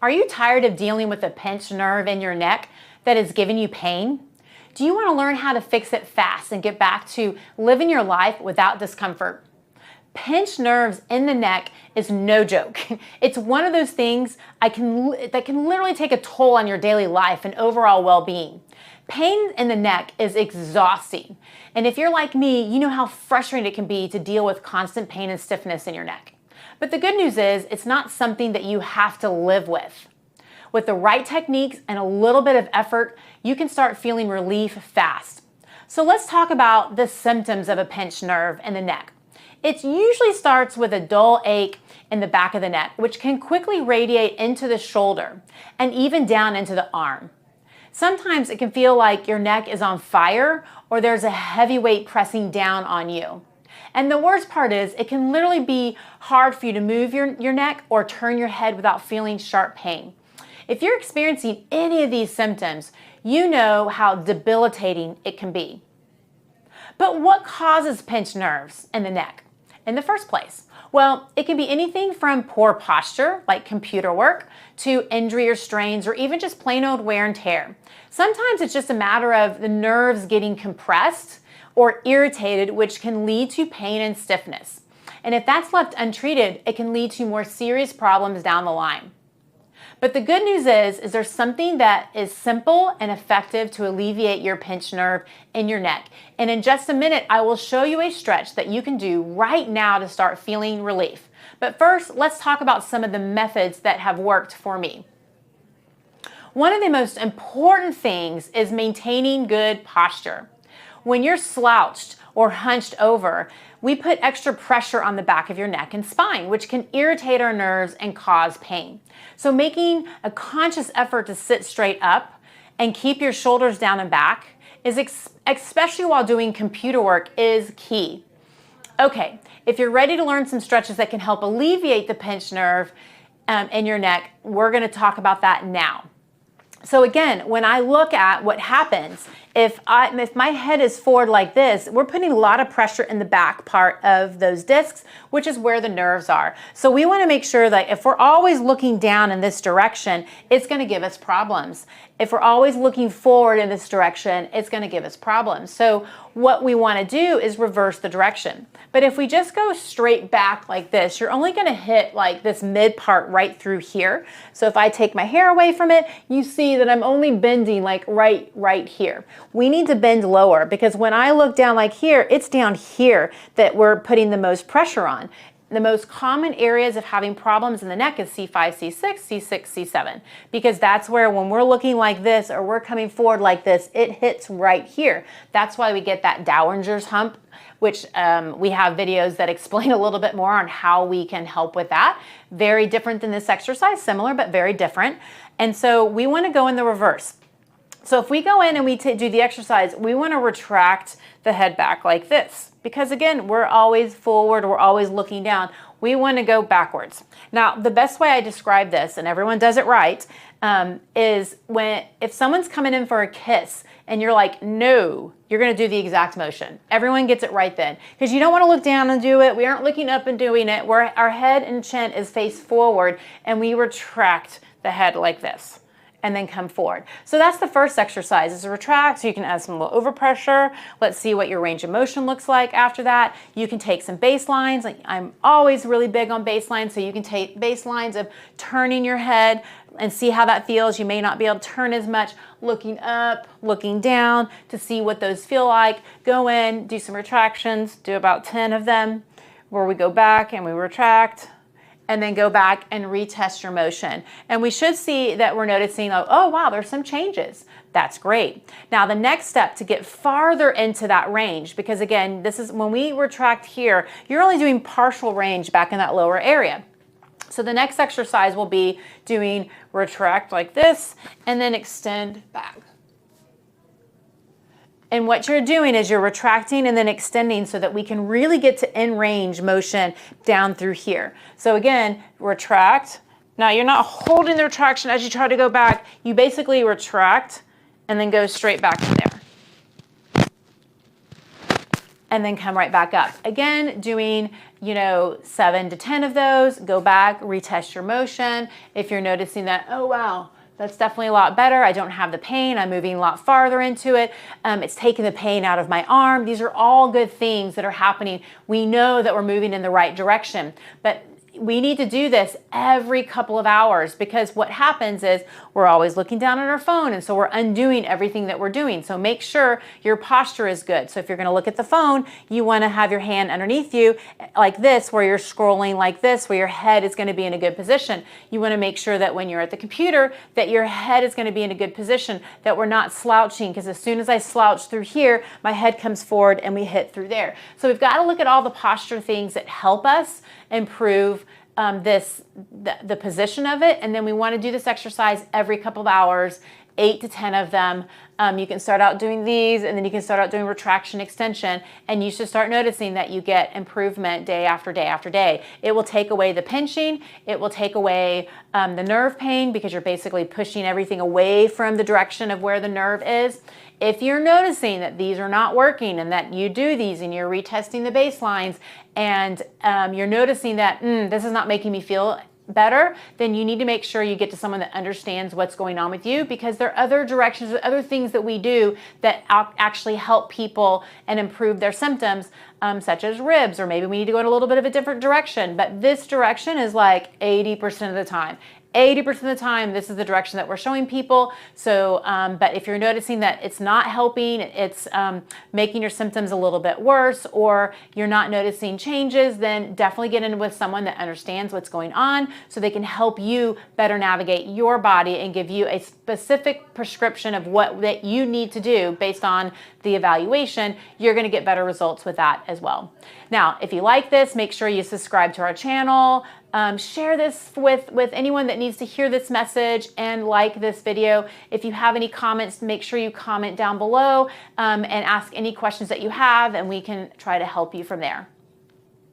Are you tired of dealing with a pinched nerve in your neck that is giving you pain? Do you want to learn how to fix it fast and get back to living your life without discomfort? Pinched nerves in the neck is no joke. It's one of those things that can literally take a toll on your daily life and overall well-being. Pain in the neck is exhausting. And if you're like me, you know how frustrating it can be to deal with constant pain and stiffness in your neck. But the good news is it's not something that you have to live with. With the right techniques and a little bit of effort, you can start feeling relief fast. So let's talk about the symptoms of a pinched nerve in the neck. It usually starts with a dull ache in the back of the neck, which can quickly radiate into the shoulder and even down into the arm. Sometimes it can feel like your neck is on fire or there's a heavy weight pressing down on you. And the worst part is it can literally be hard for you to move your neck or turn your head without feeling sharp pain. If you're experiencing any of these symptoms, you know how debilitating it can be. But what causes pinched nerves in the neck in the first place? Well, it can be anything from poor posture, like computer work, to injury or strains, or even just plain old wear and tear. Sometimes it's just a matter of the nerves getting compressed or irritated, which can lead to pain and stiffness. And if that's left untreated, it can lead to more serious problems down the line. But the good news is there's something that is simple and effective to alleviate your pinched nerve in your neck. And in just a minute, I will show you a stretch that you can do right now to start feeling relief. But first, let's talk about some of the methods that have worked for me. One of the most important things is maintaining good posture. When you're slouched or hunched over, we put extra pressure on the back of your neck and spine, which can irritate our nerves and cause pain. So making a conscious effort to sit straight up and keep your shoulders down and back is especially while doing computer work is key. Okay, if you're ready to learn some stretches that can help alleviate the pinched nerve in your neck, we're going to talk about that now. So again, when I look at what happens, if my head is forward like this, we're putting a lot of pressure in the back part of those discs, which is where the nerves are. So we want to make sure that if we're always looking down in this direction, it's going to give us problems. If we're always looking forward in this direction, it's going to give us problems. So what we want to do is reverse the direction. But if we just go straight back like this, you're only going to hit like this mid part right through here. So if I take my hair away from it, you see that I'm only bending like right here. We need to bend lower because when I look down like here, it's down here that we're putting the most pressure on. The most common areas of having problems in the neck is C5, C6, C6, C7, because that's where when we're looking like this or we're coming forward like this, it hits right here. That's why we get that Dowager's hump, which we have videos that explain a little bit more on how we can help with that. Very different than this exercise, similar but very different. And so we want to go in the reverse. So if we go in and we do the exercise, we want to retract the head back like this. Because again, we're always forward, we're always looking down. We want to go backwards. Now, the best way I describe this, and everyone does it right, is if someone's coming in for a kiss and you're like, no, you're going to do the exact motion. Everyone gets it right then. Because you don't want to look down and do it. We aren't looking up and doing it. Our head and chin is face forward and we retract the head like this and then come forward. So that's the first exercise, is a retract. So you can add some little overpressure. Let's see what your range of motion looks like after that. You can take some baselines. Like I'm always really big on baselines, so you can take baselines of turning your head and see how that feels. You may not be able to turn as much, looking up, looking down to see what those feel like. Go in, do some retractions, do about 10 of them, where we go back and we retract, and then go back and retest your motion. And we should see that we're noticing, oh wow, there's some changes. That's great. Now the next step to get farther into that range, because again, this is when we retract here, you're only doing partial range back in that lower area. So the next exercise will be doing retract like this and then extend back. And what you're doing is you're retracting and then extending so that we can really get to in range motion down through here. So again, retract. Now you're not holding the retraction as you try to go back. You basically retract and then go straight back to there. and then come right back up. Again, doing, 7 to 10 of those, go back, retest your motion. If you're noticing that, oh wow, that's definitely a lot better. I don't have the pain. I'm moving a lot farther into it. It's taking the pain out of my arm. These are all good things that are happening. We know that we're moving in the right direction, but we need to do this every couple of hours, because what happens is we're always looking down at our phone, and so we're undoing everything that we're doing. So make sure your posture is good. So if you're going to look at the phone, you want to have your hand underneath you like this, where you're scrolling like this, where your head is going to be in a good position. You want to make sure that when you're at the computer, that your head is going to be in a good position, that we're not slouching, because as soon as I slouch through here, my head comes forward and we hit through there. So we've got to look at all the posture things that help us improve the position of it. And then we want to do this exercise every couple of hours, 8 to 10 of them. You can start out doing these, and then you can start out doing retraction, extension, and you should start noticing that you get improvement day after day after day. It will take away the pinching. It will take away the nerve pain, because you're basically pushing everything away from the direction of where the nerve is. If you're noticing that these are not working, and that you do these and you're retesting the baselines, and you're noticing that this is not making me feel better, then you need to make sure you get to someone that understands what's going on with you, because there are other directions, other things that we do that actually help people and improve their symptoms, such as ribs, or maybe we need to go in a little bit of a different direction. But this direction is like 80% of the time. 80% of the time, this is the direction that we're showing people. So, but if you're noticing that it's not helping, it's making your symptoms a little bit worse, or you're not noticing changes, then definitely get in with someone that understands what's going on, so they can help you better navigate your body and give you a specific prescription of what that you need to do based on the evaluation. You're going to get better results with that as well. Now, if you like this, make sure you subscribe to our channel. Share this with anyone that needs to hear this message, and like this video. If you have any comments, make sure you comment down below and ask any questions that you have, and we can try to help you from there.